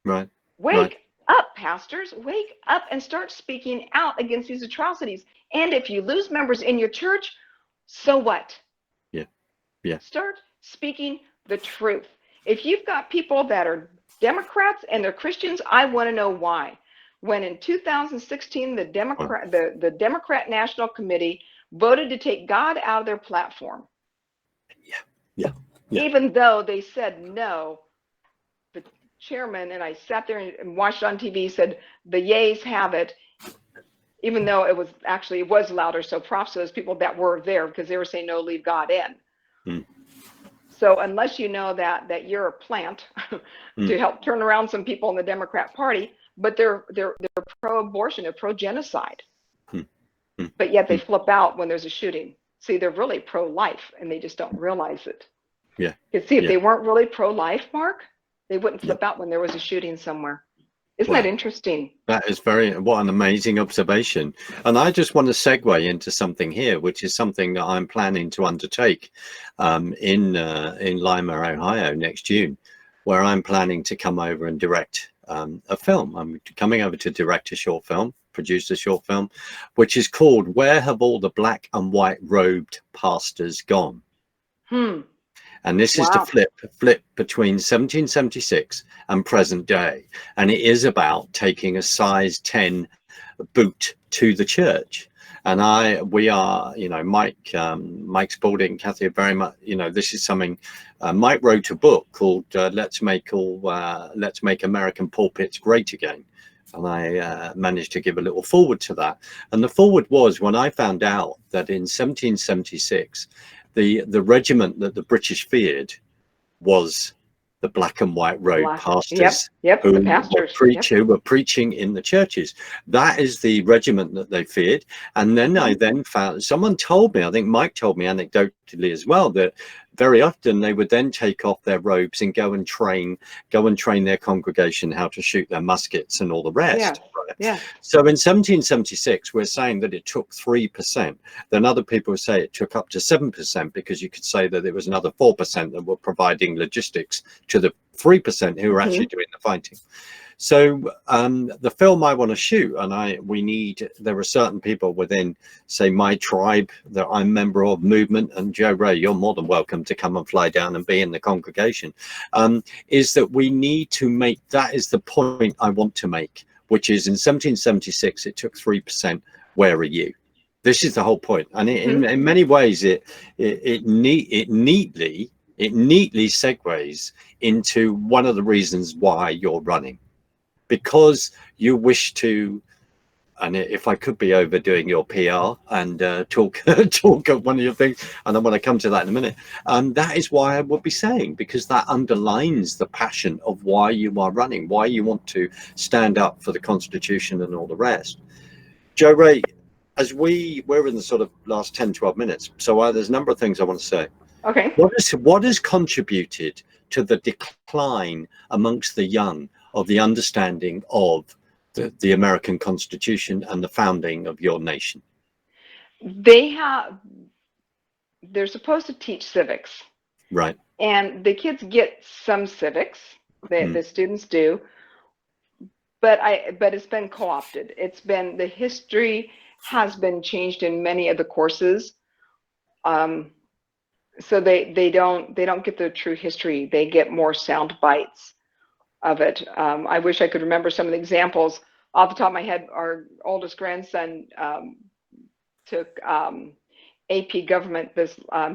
Right. Wake up, pastors. Wake up and start speaking out against these atrocities. And if you lose members in your church, so what? Start speaking the truth. If you've got people that are Democrats and they're Christians, I want to know why. when in 2016 the Wow. Democrat National Committee voted to take God out of their platform, Yeah. Yeah. Yeah. even though they said no. The chairman, and I sat there and watched on TV, said the yays have it, even though it was louder. So props to those people that were there, because they were saying no, leave God in. Mm. So unless you know that you're a plant to help turn around some people in the Democrat Party, but they're pro-abortion, they're pro-genocide, Mm. Mm. but yet they Mm. flip out when there's a shooting. See, they're really pro-life, and they just don't realize it. Yeah. You see, if Yeah. they weren't really pro-life, Mark, they wouldn't Yeah. flip out when there was a shooting somewhere. Isn't that Wow. interesting? That is what an amazing observation. And I just want to segue into something here, which is something that I'm planning to undertake in Lima, Ohio next June, where I'm planning to come over and direct a film. I'm coming over to direct a short film, produce a short film, which is called Where Have All the Black and White Robed Pastors Gone? And this is the Wow. flip between 1776 and present day. And it is about taking a size 10 boot to the church. And we are, Mike Spalding, Kathy, are very much, this is something, Mike wrote a book called Let's Make American Pulpits Great Again. And I managed to give a little forward to that. And the forward was when I found out that in 1776, the regiment that the British feared was the black and white road pastors Yep, who the pastors. who were preaching in the churches. That is the regiment that they feared. And then I then found, someone told me, I think Mike told me anecdotally as well, that very often they would then take off their robes and go and train their congregation how to shoot their muskets and all the rest. Yeah. Yeah. So in 1776, we're saying that it took 3%. Then other people say it took up to 7%, because you could say that there was another 4% that were providing logistics to the 3% who were actually doing the fighting. So the film I want to shoot, and there are certain people within, say, my tribe that I'm a member of movement, and Joe Ray, you're more than welcome to come and fly down and be in the congregation, is that we need to make, that is the point I want to make, which is in 1776, it took 3%. Where are you? This is the whole point. And in many ways, it neatly segues into one of the reasons why you're running, because you wish to, and if I could be overdoing your PR and talk at one of your things, and I want to come to that in a minute, that is why I would be saying, because that underlines the passion of why you are running, why you want to stand up for the Constitution and all the rest. Joe Ray, as we're in the sort of last 10-12 minutes, so there's a number of things I want to say. Okay. What has contributed to the decline amongst the young of the understanding of the American Constitution and the founding of your nation? They're supposed to teach civics. Right. And the kids get some civics, the students do, but it's been co-opted. The history has been changed in many of the courses. So they don't get the true history. They get more sound bites of it. I wish I could remember some of the examples off the top of my head. Our oldest grandson took AP government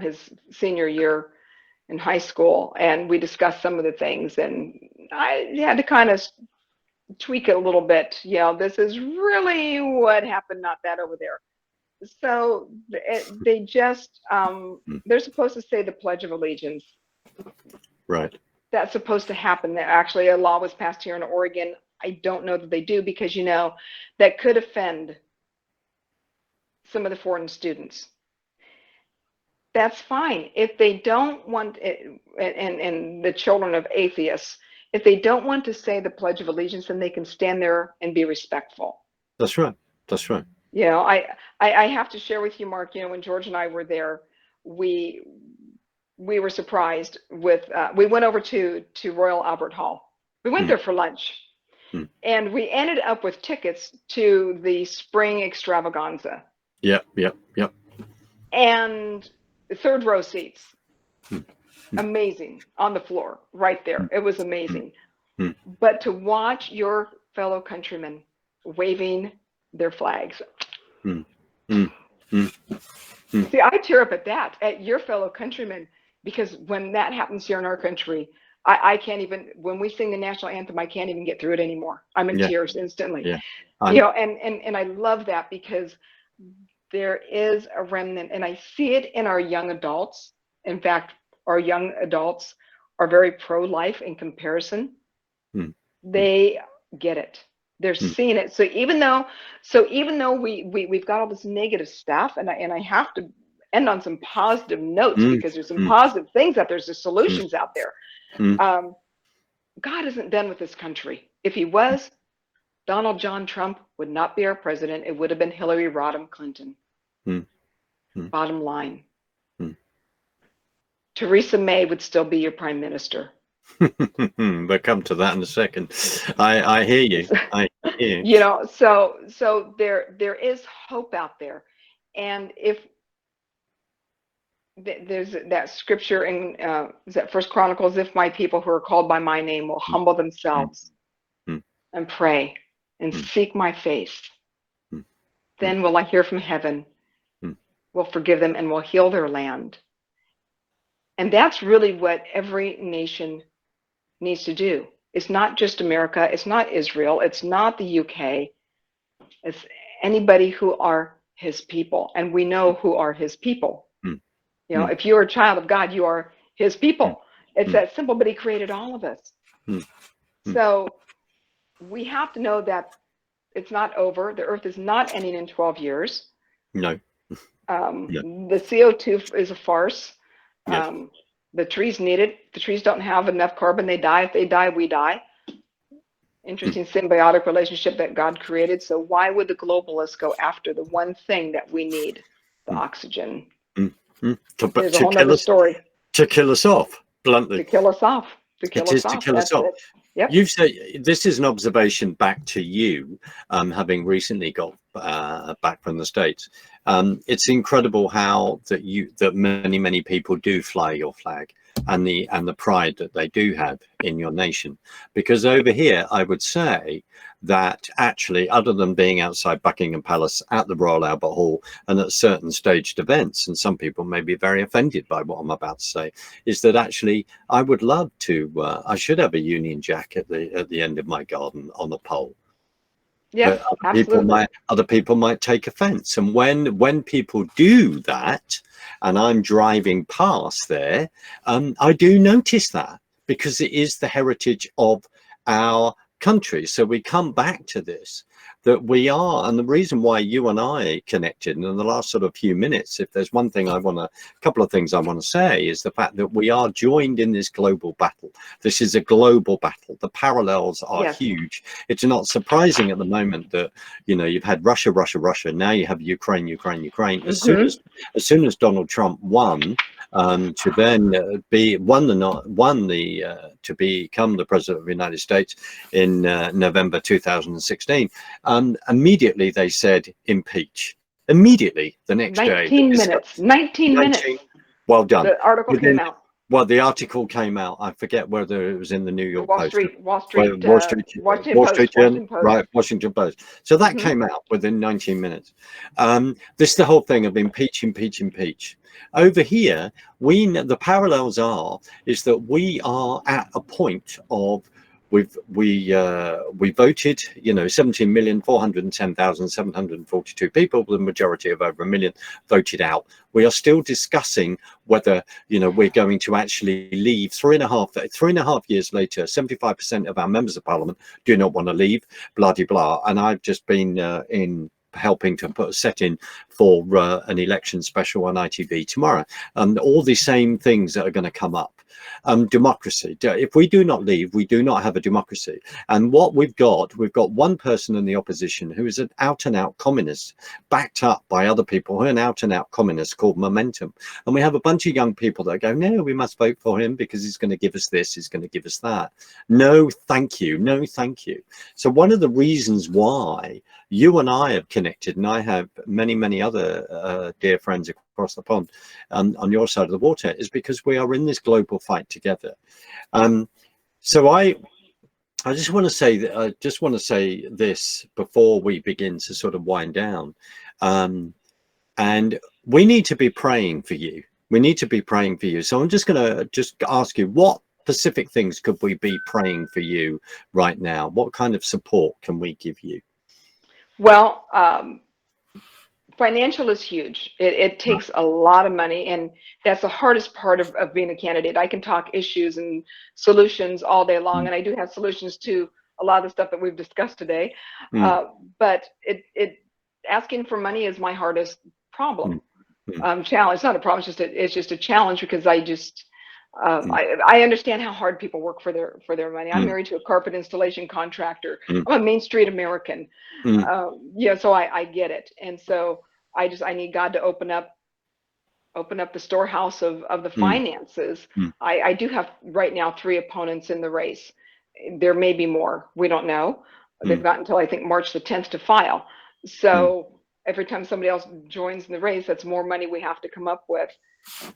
his senior year in high school, and we discussed some of the things, and I had to kind of tweak it a little bit. This is really what happened, not that over there. So they just they're supposed to say the Pledge of Allegiance. Right. That's supposed to happen. Actually, a law was passed here in Oregon. I don't know that they do, because that could offend some of the foreign students. That's fine if they don't want it, and the children of atheists, if they don't want to say the Pledge of Allegiance, then they can stand there and be respectful. That's right. That's right. I have to share with you, Mark, when George and I were there, we were surprised with, we went over to Royal Albert Hall. We went there for lunch, and we ended up with tickets to the spring extravaganza. Yep. And third row seats. Amazing, on the floor, right there. It was amazing. But to watch your fellow countrymen waving their flags. Mm, mm, mm, mm. See, I tear up at that, at your fellow countrymen, because when that happens here in our country, I can't even, when we sing the national anthem, I can't even get through it anymore. I'm in Yeah, tears instantly. yeah. And I love that, because there is a remnant, and I see it in our young adults. In fact, our young adults are very pro-life in comparison. Mm, They get it. They're mm, seeing it. So even though we've got all this negative stuff, and I have to end on some positive notes, mm, because there's some mm, positive things out there, there's mm, solutions out there. mm, God isn't done with this country. If he was, Donald John Trump would not be our president. It would have been Hillary Rodham Clinton. mm, mm, Bottom line. mm. Theresa May would still be your prime minister. We'll come to that in a second. I hear you. I hear you. So there is hope out there. And if there's that scripture in is that First Chronicles, if my people who are called by my name will humble themselves and pray and seek my face, then will I hear from heaven, will forgive them, and will heal their land. And that's really what every nation needs to do. It's not just America, it's not Israel, it's not the UK, it's anybody who are his people. And we know who are his people. If you're a child of God, you are his people. It's that simple, but he created all of us. So we have to know that it's not over. The earth is not ending in 12 years. No. The CO2 is a farce. Yes. The trees need it. The trees don't have enough carbon. They die. If they die, we die. Interesting symbiotic relationship that God created. So why would the globalists go after the one thing that we need, the oxygen? There's a whole other story. To kill us off, bluntly. To kill us off. To kill us off. Yep. You've said this is an observation back to you, having recently got back from the States. It's incredible how that many people do fly your flag, and the pride that they do have in your nation. Because over here, I would say that actually, other than being outside Buckingham Palace, at the Royal Albert Hall, and at certain staged events, and some people may be very offended by what I'm about to say, is that actually I would love to. I should have a Union Jack at the end of my garden on a pole. Yeah, absolutely. Other people might take offense, and when people do that, and I'm driving past there, I do notice that, because it is the heritage of our country. So we come back to this, that we are, and the reason why you and I connected in the last sort of few minutes, if there's one thing a couple of things I want to say, is the fact that we are joined in this global battle. This is a global battle. The parallels are huge. It's not surprising at the moment that, you've had Russia, now you have Ukraine. As soon as Donald Trump won, to then to become the president of the United States in November 2016, immediately they said impeach. Immediately the next 19 day. 19 minutes. Well done. The article came out. Well, the article came out. I forget whether it was in the New York Post. Washington Post. So that came out within 19 minutes. This is the whole thing of impeach. Over here, the parallels is that we are at a point of we voted, 17,410,742 people, the majority of over 1 million voted out. We are still discussing whether, we're going to actually leave. 3.5 years later, 75% of our members of parliament do not want to leave, blah, blah, blah. And I've just been helping to put a set in for an election special on ITV tomorrow. All the same things that are going to come up. Democracy. If we do not leave, we do not have a democracy. And what we've got one person in the opposition who is an out and out communist, backed up by other people who are an out and out communist, called Momentum. And we have a bunch of young people that go, no, we must vote for him because he's going to give us this, he's going to give us that. No, thank you. No, thank you. So one of the reasons why you and I have connected, and I have many other dear friends across the pond on your side of the water, is because we are in this global fight together. So I just want to say that I just want to say this before we begin to sort of wind down. And we need to be praying for you. We need to be praying for you. So I'm just going to just ask you, what specific things could we be praying for you right now? What kind of support can we give you? Well, financial is huge. It takes a lot of money, and that's the hardest part of being a candidate. I can talk issues and solutions all day long, and I do have solutions to a lot of the stuff that we've discussed today. Mm, But it asking for money is my hardest problem. mm, Challenge. It's not a problem. It's just a challenge because mm, I understand how hard people work for their money. I'm mm, married to a carpet installation contractor. mm, I'm a Main Street American. mm, Yeah, so I get it. And so I need God to open up the storehouse of the mm, finances. mm, I do have right now 3 opponents in the race. There may be more. We don't know. They've mm, got until I think March the 10th to file. mm, So every time somebody else joins in the race, that's more money we have to come up with.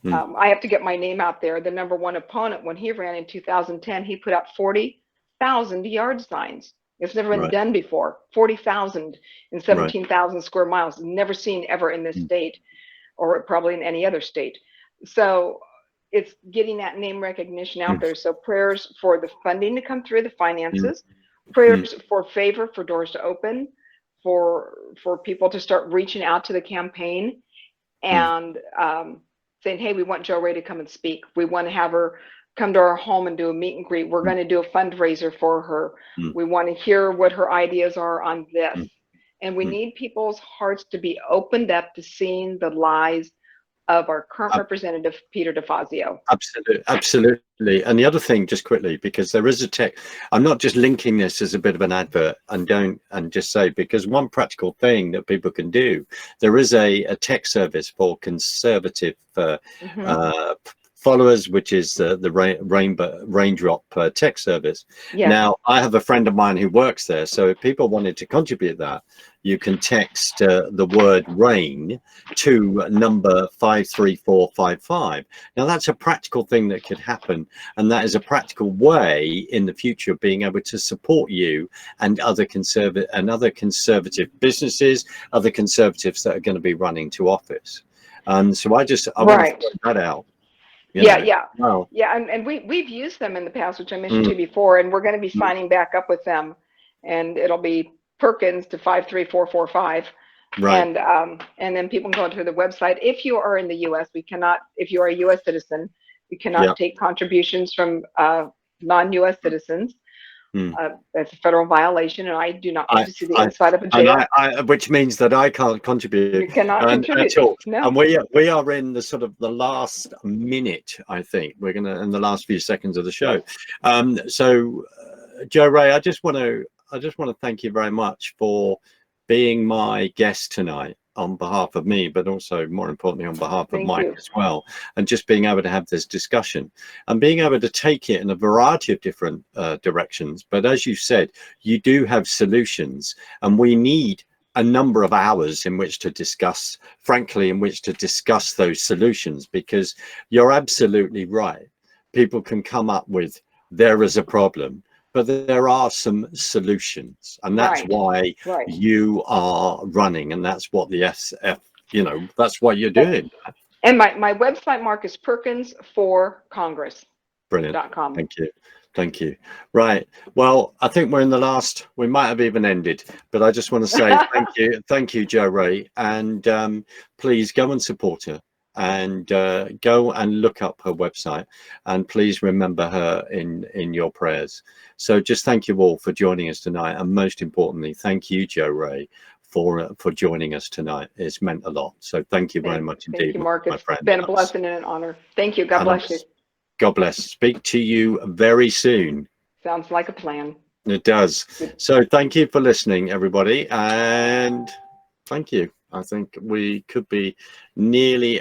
mm, I have to get my name out there. The number one opponent, when he ran in 2010, he put out 40,000 yard signs. It's never been right, done before. 40,000 in right. 17,000 square miles. Never seen ever in this Mm, state, or probably in any other state. So it's getting that name recognition out mm, there. So prayers for the funding to come through, the mm, finances, mm, prayers for favor, for doors to open, for people to start reaching out to the campaign mm, and saying, hey, we want Jo Rae to come and speak. We want to have her come to our home and do a meet and greet. We're mm, going to do a fundraiser for her. mm, We want to hear what her ideas are on this. mm, And we mm. need people's hearts to be opened up to seeing the lies of our current representative, Peter DeFazio. Absolutely, absolutely. And the other thing, just quickly, because there is a tech, I'm not just linking this as a bit of an advert, and just say, because one practical thing that people can do, there is a tech service for conservative followers, which is the Raindrop tech service. Yes. Now, I have a friend of mine who works there, so if people wanted to contribute that, you can text the word RAIN to number 53455. Now, that's a practical thing that could happen, and that is a practical way in the future of being able to support you and other conservative businesses, other conservatives that are going to be running to office. So I want to Right. throw that out. Yeah, yeah. Wow. Yeah, and we've used them in the past, which I mentioned Mm, to you before, and we're going to be mm, signing back up with them, and it'll be Perkins to 53445, right. and then people can go to the website. If you are in the U.S., we cannot. If you are a U.S. citizen, we Yeah. cannot take contributions from non-U.S. citizens. Mm. That's a federal violation, and I do not get I, to see the I, inside of a and jail. which means that I can't contribute You cannot contribute. at all. No. And we are in the sort of the last minute. I think we're gonna in the last few seconds of the show. So, Jo Rae, I just want to thank you very much for being my guest tonight on behalf of me, but also more importantly on behalf of Thank Mike you. as well, and just being able to have this discussion and being able to take it in a variety of different directions. But as you said, you do have solutions, and we need a number of hours in which to discuss, frankly, in which to discuss those solutions, because you're absolutely right. People can come up with, there is a problem, but there are some solutions, and that's Right. why Right. you are running, and that's what the SF, that's what you're doing. And my website, Mark, is perkinsforcongress.com. Brilliant. Thank you. Right. Well, I think we're in the last, we might have even ended, but I just want to say thank you, Jo Rae, and please go and support her, and go and look up her website, and please remember her in your prayers. So just thank you all for joining us tonight, and most importantly, thank you, Jo Rae, for joining us tonight. It's meant a lot. So thank you very much indeed. Thank you, Mark. my friend. It's been a blessing and an honor. Thank you. God bless you. God bless. Speak to you very soon. Sounds like a plan. It does. So thank you for listening, everybody, and thank you. I think we could be nearly